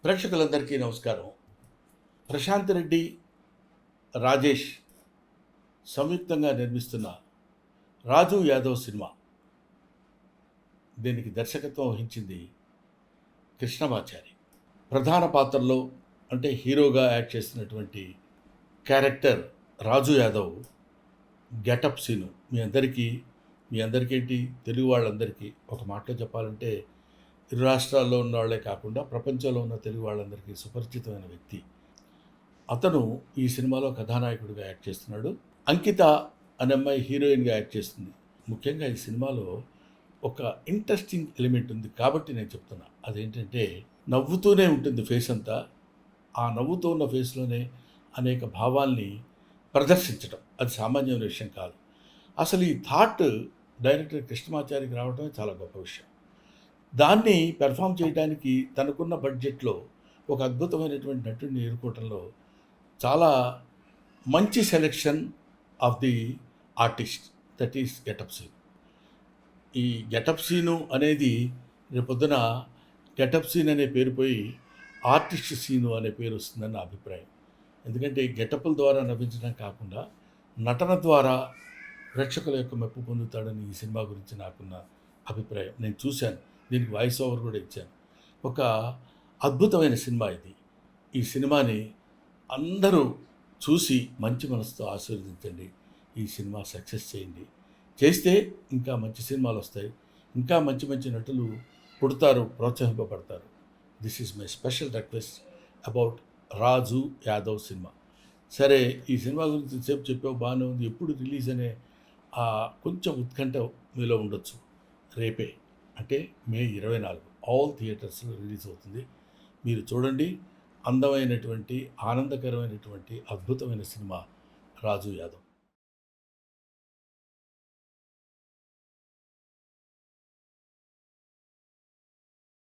ప్రేక్షకులందరికీ నమస్కారం. ప్రశాంత్ రెడ్డి, రాజేష్ సంయుక్తంగా నిర్మిస్తున్న 'రాజు యాదవ్' సినిమా. దీనికి దర్శకత్వం వహించింది కృష్ణమాచారి. ప్రధాన పాత్రలో అంటే హీరోగా యాక్ట్ చేస్తున్నటువంటి క్యారెక్టర్ రాజు యాదవ్ గెటప్ సీను మీ అందరికేంటి తెలుగు వాళ్ళందరికీ ఒక మాటలో చెప్పాలంటే ఇరు రాష్ట్రాల్లో ఉన్న వాళ్ళే కాకుండా ప్రపంచంలో ఉన్న తెలుగు వాళ్ళందరికీ సుపరిచితమైన వ్యక్తి. అతను ఈ సినిమాలో కథానాయకుడిగా యాక్ట్ చేస్తున్నాడు. అంకిత అనే అమ్మాయి హీరోయిన్గా యాక్ట్ చేస్తుంది. ముఖ్యంగా ఈ సినిమాలో ఒక ఇంట్రెస్టింగ్ ఎలిమెంట్ ఉంది కాబట్టి నేను చెప్తున్నా. అదేంటంటే నవ్వుతూనే ఉంటుంది ఫేస్ అంతా. ఆ నవ్వుతూ ఉన్న ఫేస్లోనే అనేక భావాల్ని ప్రదర్శించడం అది సామాన్యమైన విషయం కాదు. అసలు ఈ థాట్ డైరెక్టర్ కృష్ణమాచారికి రావడమే చాలా గొప్ప విషయం. దాన్ని పెర్ఫామ్ చేయడానికి తనకున్న బడ్జెట్లో ఒక అద్భుతమైనటువంటి నటుడిని ఎన్నుకోవటంలో చాలా మంచి selection of the artist, that is Getup Seenu. ఈ గెటప్ సీను అనేది రేపొద్దున గెటప్ సీన్ అనే పేరు పోయి ఆర్టిస్ట్ సీను అనే పేరు వస్తుందని నా అభిప్రాయం. ఎందుకంటే గెటప్ల ద్వారా నవ్వించడం కాకుండా నటన ద్వారా ప్రేక్షకుల యొక్క మెప్పు పొందుతాడని ఈ సినిమా గురించి నాకున్న అభిప్రాయం. నేను చూశాను, దీనికి వాయిస్ ఓవర్ కూడా ఇచ్చాను. ఒక అద్భుతమైన సినిమా ఇది. ఈ సినిమాని అందరూ చూసి మంచి మనసుతో ఆశీర్వదించండి. ఈ సినిమా సక్సెస్ చేయండి. చేస్తే ఇంకా మంచి సినిమాలు వస్తాయి, ఇంకా మంచి మంచి నటులు పుడతారు, ప్రోత్సహింపబడతారు. This is my special request about Raju Yadav cinema. సరే, ఈ సినిమా గురించి సేపు చెప్పావు, బాగానే ఉంది. ఎప్పుడు రిలీజ్ అనే కొంచెం ఉత్కంఠ మీలో ఉండొచ్చు. రేపే అంటే మే 24 ఆల్ థియేటర్స్లో రిలీజ్ అవుతుంది. మీరు చూడండి. అందమైనటువంటి, ఆనందకరమైనటువంటి, అద్భుతమైన సినిమా రాజు యాదవ్.